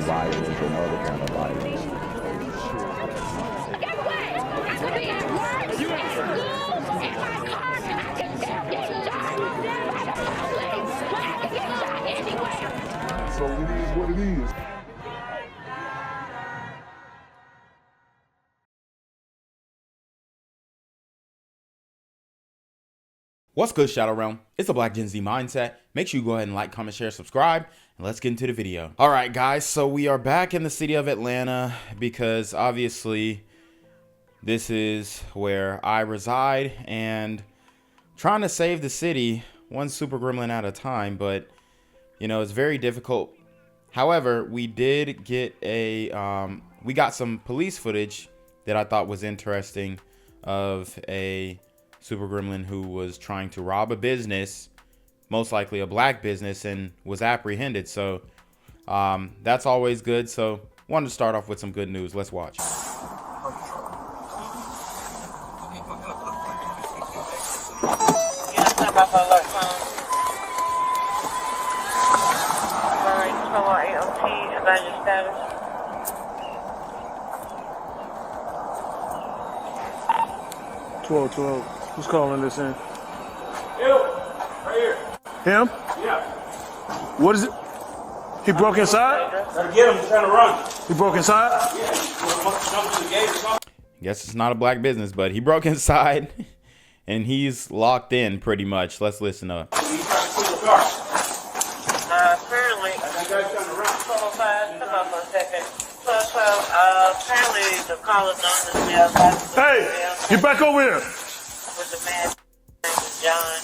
violence and other kind of violence. Get away! I could be at work, at school, in my car, and I can still get shot by the police. But I can get shot anywhere. So it is what it is. What's good, Shadow Realm? It's the Black Gen Z Mindset. Make sure you go ahead and like, comment, share, subscribe, and let's get into the video. All right, guys, so we are back in the city of Atlanta because obviously this is where I reside and trying to save the city one super gremlin at a time, but you know, it's very difficult. However, we did get we got some police footage that I thought was interesting of a super gremlin who was trying to rob a business, most likely a black business, and was apprehended. So that's always good. So wanted to start off with some good news. Let's watch. Status. 12. Who's calling this in? You, right here. Him? Yeah. What is it? He broke inside? Gotta get him, he's trying to run. He broke inside? Yeah. Jump to the gate or something? Guess it's not a black business, but he broke inside and he's locked in pretty much. Let's listen up. He's trying to steal the car. Apparently, That guy's trying to run. 1205, come on for a second. 1212, apparently the caller known as Mel. Hey, get back over here. With the man named John.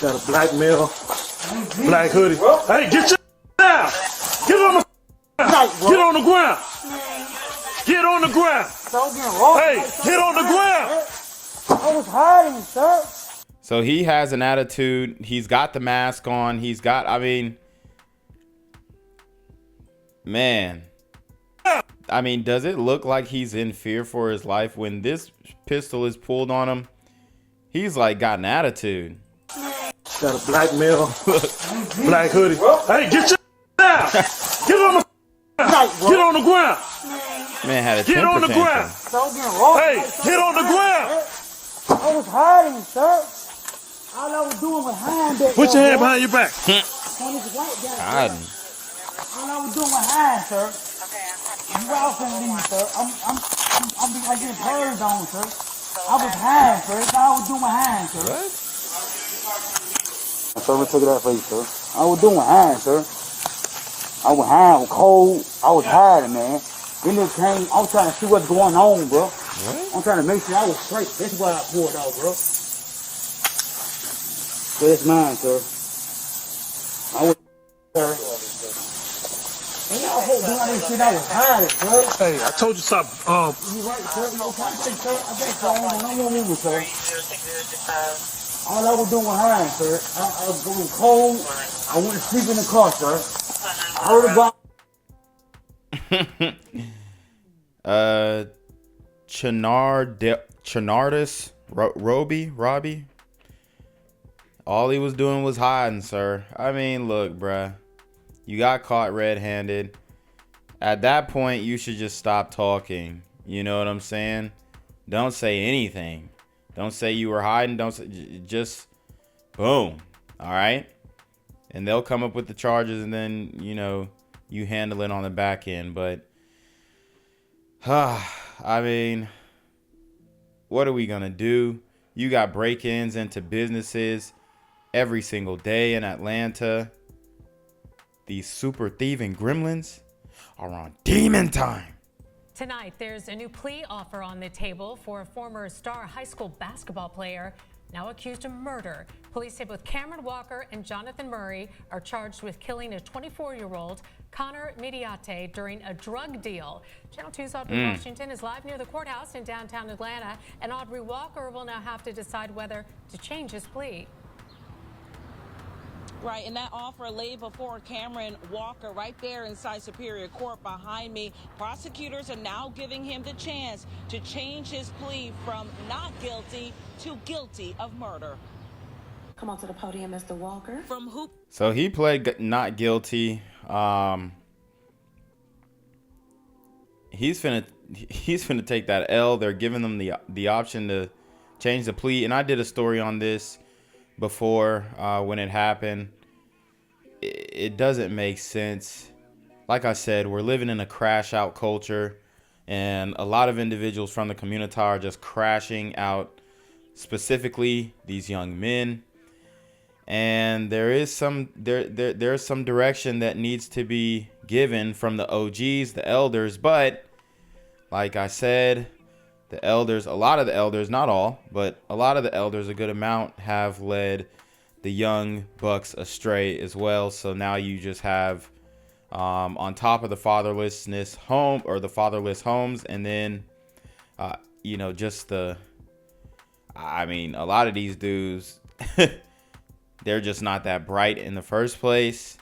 Got a black male, black hoodie. Hey, get your down. Get on the Get on the ground. Get on the ground. Hey, get on the ground. I was hiding, sir. So he has an attitude. He's got the mask on. He's got, I mean, man. I mean, does it look like he's in fear for his life when this pistol is pulled on him? He's like got an attitude. Got a black male, black hoodie. Hey, get your down. Get on the Get on the ground. Man had a Get on the tantrum. ground. Hey, get on the ground. I was hiding, sir. All I was doing was hiding. Put your hand behind your back. Hiding. All I was doing was hiding, sir. You out finna leave, sir. I'm getting turned on, sir. I was hiding, sir. That's all I was doing was hiding, sir. What? So let me take it out for you, sir. I was doing hiding, sir. I was hiding, I was cold. I was hiding, man. Then it came, I was trying to see what's going on, bro. What? I'm trying to make sure I was straight. That's why I pulled out, bro. So it's mine, sir. I was, sir. And y'all hope doing this shit, I was hiding, sir. Hey, I told you stop. You right, sir. You okay, sir? I think so. I don't want to sir. All I was doing was hiding, sir. I was going cold. I went to sleep in the car, sir. I heard about Robbie. All he was doing was hiding, sir. I mean, look, bruh. You got caught red-handed. At that point, you should just stop talking. You know what I'm saying? Don't say anything. Don't say you were hiding. Don't say, just boom. All right? And they'll come up with the charges and then, you know, you handle it on the back end. But, I mean, what are we going to do? You got break-ins into businesses every single day in Atlanta. These super thieving gremlins are on demon time. Tonight, there's a new plea offer on the table for a former star high school basketball player now accused of murder. Police say both Cameron Walker and Jonathan Murray are charged with killing a 24-year-old Connor Mediate during a drug deal. Channel 2's Audrey Washington is live near the courthouse in downtown Atlanta, and Audrey, Walker will now have to decide whether to change his plea. Right, and that offer laid before Cameron Walker right there inside Superior Court behind me. Prosecutors are now giving him the chance to change his plea from not guilty to guilty of murder. Come on to the podium, Mr. Walker. From Hoop. So he pled not guilty. He's finna take that L. They're giving them the option to change the plea. And I did a story on this before when it happened. It doesn't make sense. Like I said, we're living in a crash out culture, and a lot of individuals from the community are just crashing out, specifically these young men. And there is there's some direction that needs to be given from the OGs, the elders. But like I said, the elders, a lot of the elders, not all, but a lot of the elders, a good amount, have led the young bucks astray as well. So now you just have on top of the fatherlessness home, or the fatherless homes, and then you know, just a lot of these dudes they're just not that bright in the first place,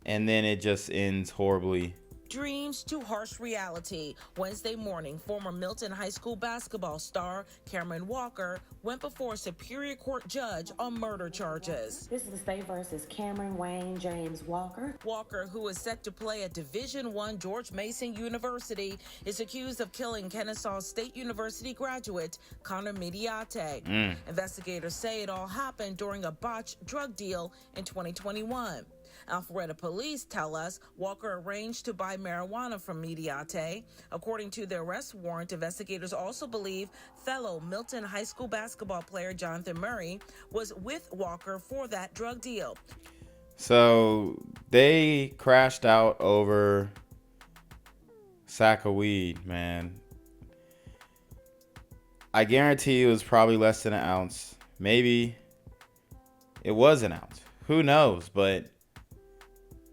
and then it just ends horribly. Dreams to harsh reality. Wednesday morning, former Milton High School basketball star Cameron Walker went before a Superior Court judge on murder charges. This is the state versus Cameron Wayne James Walker. Walker, who is set to play at Division I George Mason University, is accused of killing Kennesaw State University graduate Connor Mediate. Investigators say it all happened during a botched drug deal in 2021. Alpharetta police tell us Walker arranged to buy marijuana from Mediate. According to the arrest warrant, investigators also believe fellow Milton High School basketball player Jonathan Murray was with Walker for that drug deal. So they crashed out over sack of weed, man. I guarantee it was probably less than an ounce. Maybe it was an ounce. Who knows? But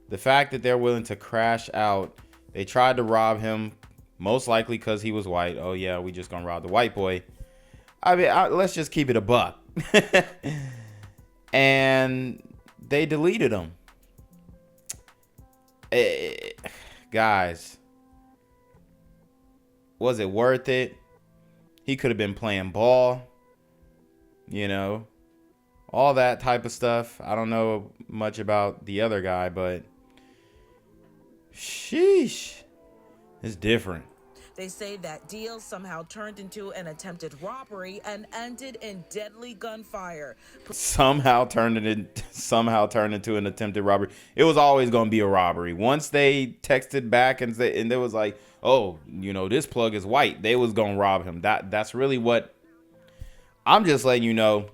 the fact that they're willing to crash out, they tried to rob him, most likely because he was white. Oh yeah, we just gonna rob the white boy. I mean, let's just keep it a buck. And they deleted him. Guys, was it worth it? He could have been playing ball, you know, all that type of stuff. I don't know much about the other guy, but sheesh, it's different. They say that deal somehow turned into an attempted robbery and ended in deadly gunfire. Somehow turned into an attempted robbery. It was always going to be a robbery. Once they texted back and they was like, oh, you know, this plug is white, they was going to rob him. That's really what I'm just letting you know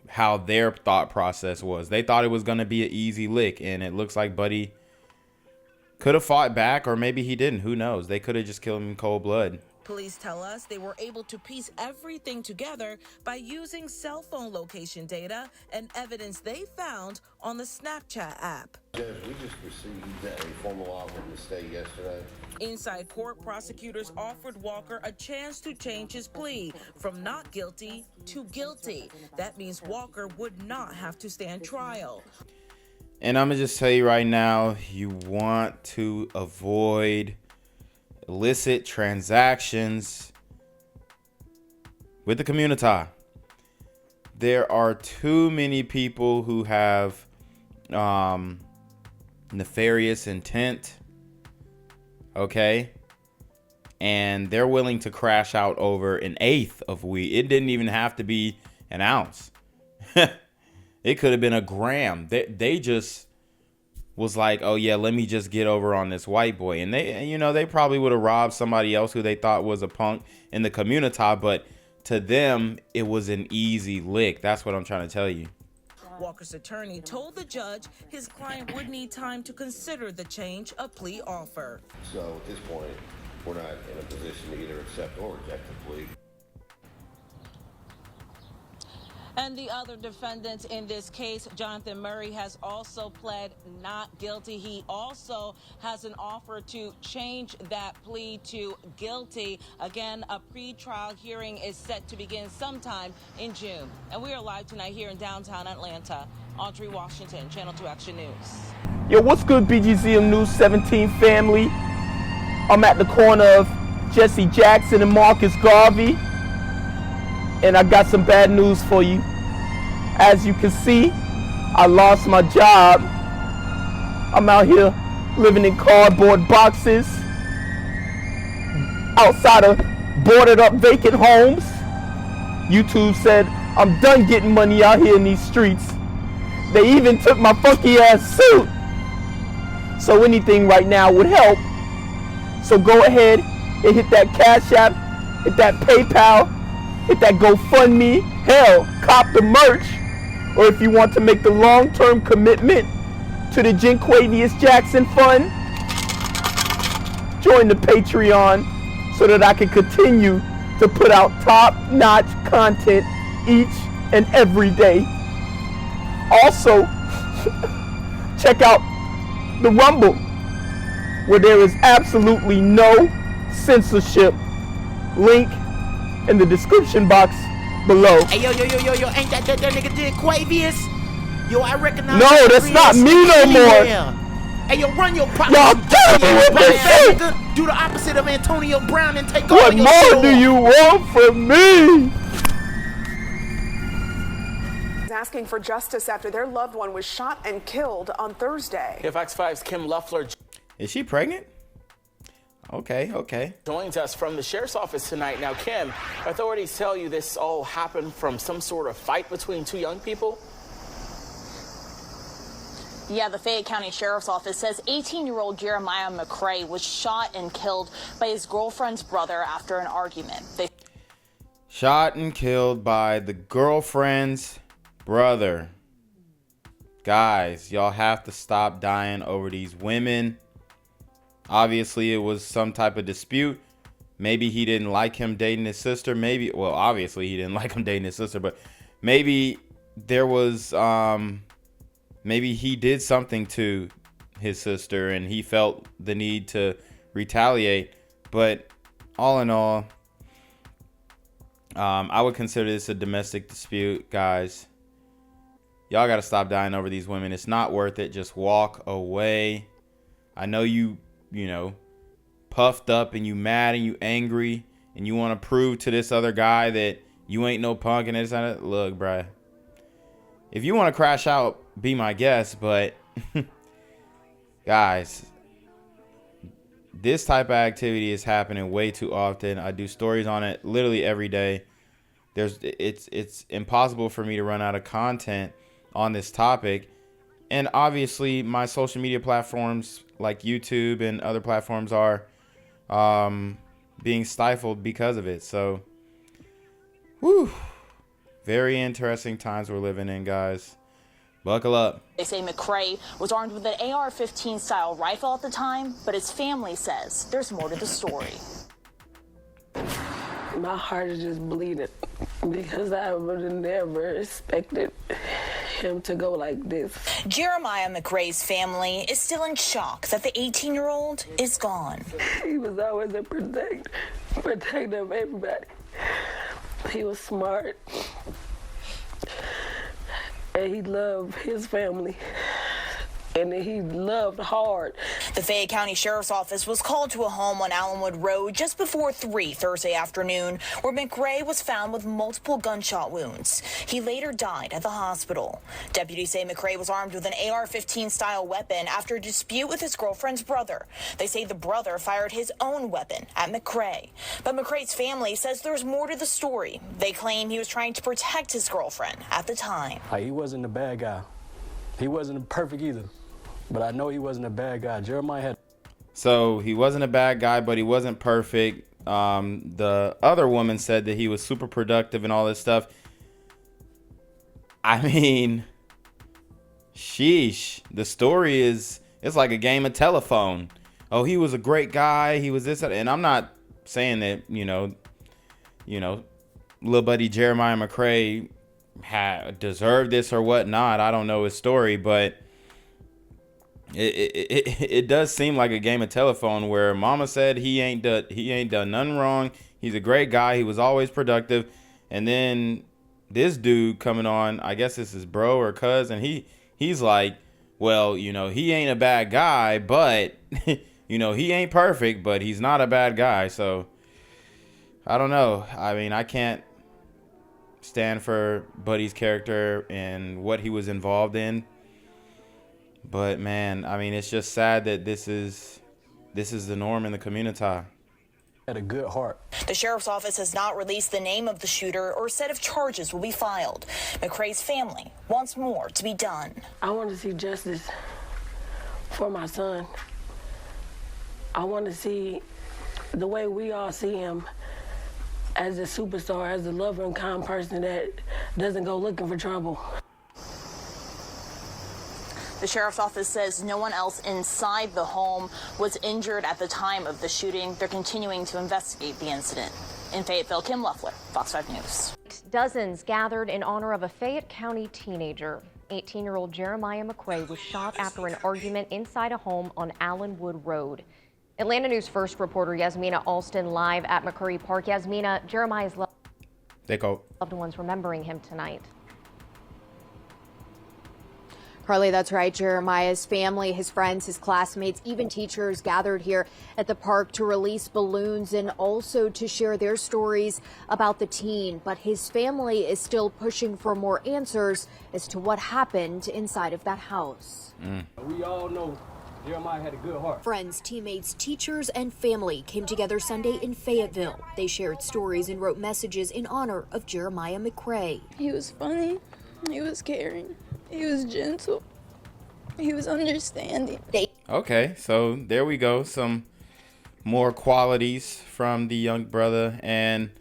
how their thought process was. They thought it was going to be an easy lick, and it looks like Buddy could have fought back, or maybe he didn't. Who knows? They could have just killed him in cold blood. Police tell us they were able to piece everything together by using cell phone location data and evidence they found on the Snapchat app. Judge, we just received a formal offer from the state yesterday. Inside court, prosecutors offered Walker a chance to change his plea from not guilty to guilty. That means Walker would not have to stand trial. And I'm going to just tell you right now, you want to avoid illicit transactions with the community. There are too many people who have nefarious intent, okay? And they're willing to crash out over an eighth of weed. It didn't even have to be an ounce. It could have been a gram. They just was like, oh yeah, let me just get over on this white boy. And they probably would have robbed somebody else who they thought was a punk in the community, but to them, it was an easy lick. That's what I'm trying to tell you. Walker's attorney told the judge his client would need time to consider the change of plea offer. So at this point, we're not in a position to either accept or reject the plea. And the other defendants in this case, Jonathan Murray, has also pled not guilty. He also has an offer to change that plea to guilty. Again, a pre-trial hearing is set to begin sometime in June. And we are live tonight here in downtown Atlanta. Audrey Washington, Channel 2 Action News. Yo, what's good, BGZM News 17 family? I'm at the corner of Jesse Jackson and Marcus Garvey. And I got some bad news for you. As you can see, I lost my job. I'm out here living in cardboard boxes outside of boarded up vacant homes. YouTube said I'm done getting money out here in these streets. They even took my funky ass suit. So anything right now would help. So go ahead and hit that Cash App, hit that PayPal, hit that GoFundMe. Hell, cop the merch. Or if you want to make the long-term commitment to the Jinquavius Jackson Fund, join the Patreon so that I can continue to put out top-notch content each and every day. Also, check out the Rumble, where there is absolutely no censorship. Link in the description box below. Hey, yo, ain't that nigga Jinquavius? Yo, I recognize. No, that's not me no more. Hey, yo, run your pocket. Y'all killing me with this shit. Do the opposite of Antonio Brown and take What all your more do you want from me? Asking for justice after their loved one was shot and killed on Thursday. Fox 5's Kim Luffler Is she pregnant? Okay. joins us from the sheriff's office tonight. Now, Kim, authorities tell you this all happened from some sort of fight between two young people? Yeah, the Fayette County Sheriff's Office says 18-year-old Jeremiah McCrae was shot and killed by his girlfriend's brother after an argument. Shot and killed by the girlfriend's brother. Guys, y'all have to stop dying over these women. Obviously, it was some type of dispute. Maybe he didn't like him dating his sister. Well, obviously he didn't like him dating his sister, but maybe there was, maybe he did something to his sister and he felt the need to retaliate. But all in all, I would consider this a domestic dispute, guys. Y'all got to stop dying over these women. It's not worth it. Just walk away. I know you know, puffed up and you mad and you angry and you want to prove to this other guy that you ain't no punk and this and that. Look, bruh, if you want to crash out, be my guest. But guys, this type of activity is happening way too often. I do stories on it literally every day. It's impossible for me to run out of content on this topic. And obviously my social media platforms like YouTube and other platforms are being stifled because of it. So, whew, very interesting times we're living in, guys. Buckle up. They say McCrae was armed with an AR-15 style rifle at the time, but his family says there's more to the story. My heart is just bleeding because I would have never expected him to go like this. Jeremiah McCrae's family is still in shock that the 18-year-old is gone. He was always a protector of everybody. He was smart, and he loved his family. And he loved hard. The Fayette County Sheriff's Office was called to a home on Allenwood Road just before 3 Thursday afternoon, where McCrae was found with multiple gunshot wounds. He later died at the hospital. Deputies say McCrae was armed with an AR-15 style weapon after a dispute with his girlfriend's brother. They say the brother fired his own weapon at McCrae. But McCrae's family says there's more to the story. They claim he was trying to protect his girlfriend at the time. He wasn't a bad guy. He wasn't perfect either. But I know he wasn't a bad guy. Jeremiah had. So he wasn't a bad guy, but he wasn't perfect. The other woman said that he was super productive and all this stuff. I mean, sheesh. The story is, it's like a game of telephone. Oh, he was a great guy. He was this, and I'm not saying that, you know, little buddy Jeremiah McCrae had deserved this or whatnot. I don't know his story, but it does seem like a game of telephone where mama said he ain't done nothing wrong. He's a great guy. He was always productive. And then this dude coming on, I guess this is bro or cuz, and he's like, well, you know, he ain't a bad guy, but you know, he ain't perfect, but he's not a bad guy. So I don't know. I mean, I can't stand for Buddy's character and what he was involved in. But man, I mean, it's just sad that this is the norm in the community. Had a good heart. The sheriff's office has not released the name of the shooter or said if charges will be filed. McCrae's family wants more to be done. I want to see justice for my son. I want to see the way we all see him, as a superstar, as a lover and kind person that doesn't go looking for trouble. The sheriff's office says no one else inside the home was injured at the time of the shooting. They're continuing to investigate the incident. In Fayetteville, Kim Loeffler, Fox 5 News. Dozens gathered in honor of a Fayette County teenager. 18-year-old Jeremiah McCrae was shot after an argument inside a home on Allenwood Road. Atlanta News First reporter Yasmina Alston live at McCurry Park. Yasmina, Jeremiah's loved ones remembering him tonight. Carly, that's right. Jeremiah's family, his friends, his classmates, even teachers gathered here at the park to release balloons and also to share their stories about the teen. But his family is still pushing for more answers as to what happened inside of that house. We all know Jeremiah had a good heart. Friends, teammates, teachers, and family came together Sunday in Fayetteville. They shared stories and wrote messages in honor of Jeremiah McCrae. He was funny. He was caring. He was gentle. He was understanding. Okay, so there we go. Some more qualities from the young brother, and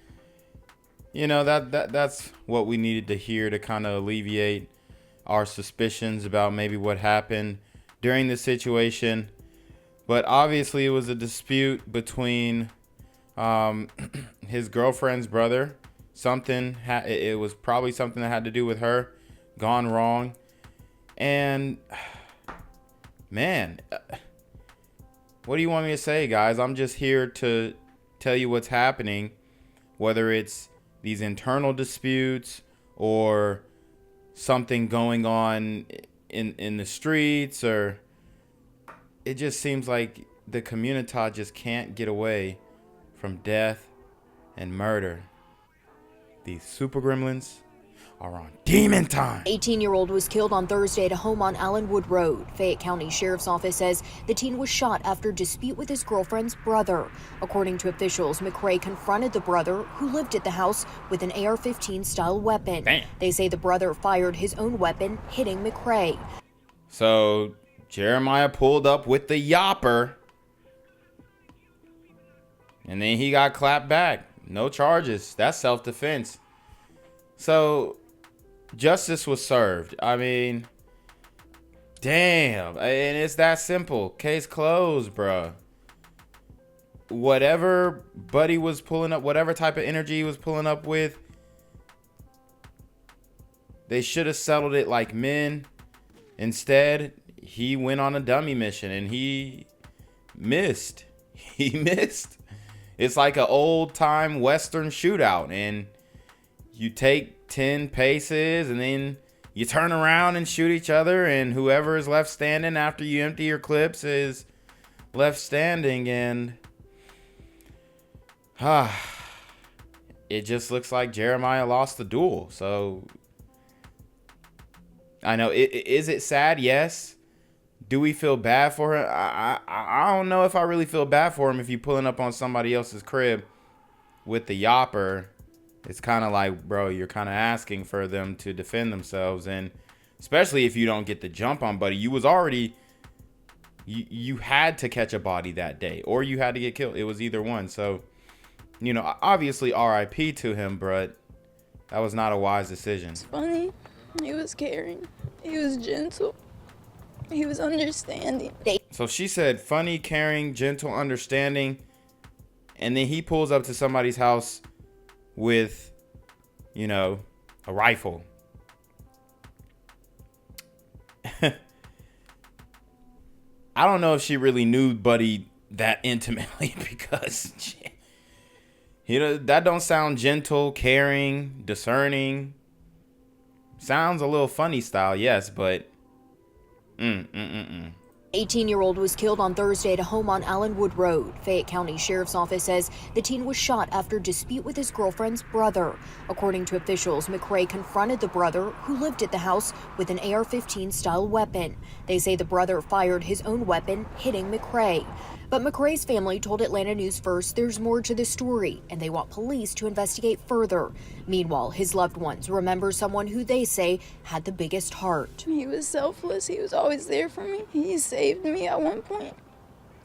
you know that's what we needed to hear to kind of alleviate our suspicions about maybe what happened during the situation. But obviously it was a dispute between his girlfriend's brother. It was probably something that had to do with her gone wrong. And man, what do you want me to say, guys? I'm just here to tell you what's happening, whether it's these internal disputes or something going on in the streets, or it just seems like the community just can't get away from death and murder. These super gremlins are on demon time. 18-year-old was killed on Thursday at a home on Allenwood Road. Fayette County Sheriff's Office says the teen was shot after a dispute with his girlfriend's brother. According to officials, McCrae confronted the brother, who lived at the house, with an AR-15 style weapon. Damn. They say the brother fired his own weapon, hitting McCrae. So Jeremiah pulled up with the yopper, and then he got clapped back. No charges. That's self-defense. So justice was served. I mean, damn. And it's that simple. Case closed, bruh. Whatever Buddy was pulling up, whatever type of energy he was pulling up with, they should have settled it like men. Instead, he went on a dummy mission and he missed. He missed. It's like an old-time Western shootout, and you take 10 paces and then you turn around and shoot each other, and whoever is left standing after you empty your clips is left standing. And it just looks like Jeremiah lost the duel. So I know, is it sad? Yes. Do we feel bad for him? I don't know if I really feel bad for him. If you're pulling up on somebody else's crib with the yopper, it's kind of like, bro, you're kind of asking for them to defend themselves. And especially if you don't get the jump on Buddy, you was already, you had to catch a body that day, or you had to get killed. It was either one. So, you know, obviously RIP to him, but that was not a wise decision. He was funny. He was caring. He was gentle. He was understanding. So she said funny, caring, gentle, understanding. And then he pulls up to somebody's house with, you know, a rifle. I don't know if she really knew Buddy that intimately, because you know, that don't sound gentle, caring, discerning. Sounds a little funny style, yes, but 18-year-old was killed on Thursday at a home on Allenwood Road. Fayette County Sheriff's Office says the teen was shot after a dispute with his girlfriend's brother. According to officials, McCrae confronted the brother, who lived at the house, with an AR-15 style weapon. They say the brother fired his own weapon, hitting McCrae. But McCrae's family told Atlanta News First there's more to the story, and they want police to investigate further. Meanwhile, his loved ones remember someone who they say had the biggest heart. He was selfless. He was always there for me. He saved me at one point.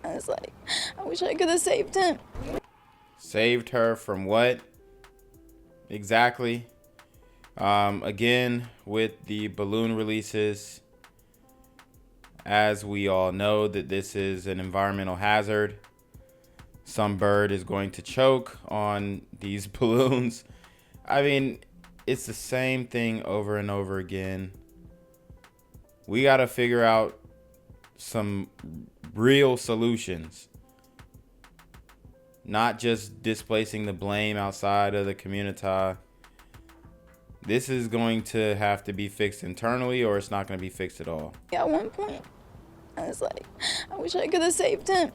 I was like, I wish I could have saved him. Saved her from what? Exactly. Again, with the balloon releases, as we all know that this is an environmental hazard. Some bird is going to choke on these balloons. I mean, it's the same thing over and over again. We got to figure out some real solutions. Not just displacing the blame outside of the community. This is going to have to be fixed internally, or it's not going to be fixed at all. At one point, I was like, I wish I could have saved him.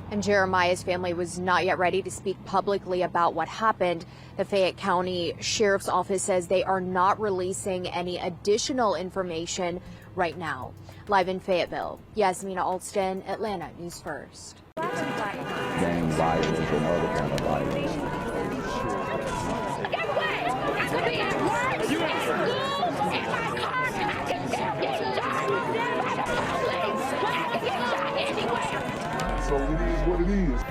And Jeremiah's family was not yet ready to speak publicly about what happened. The Fayette County Sheriff's Office says they are not releasing any additional information right now. Live in Fayetteville, Yasmina Alston, Atlanta News First. Gang violence and other kind of violence. Get away! I could be at work, at school, in my car, and I can still get shot by the police. I can get shot anywhere. So it is what it is.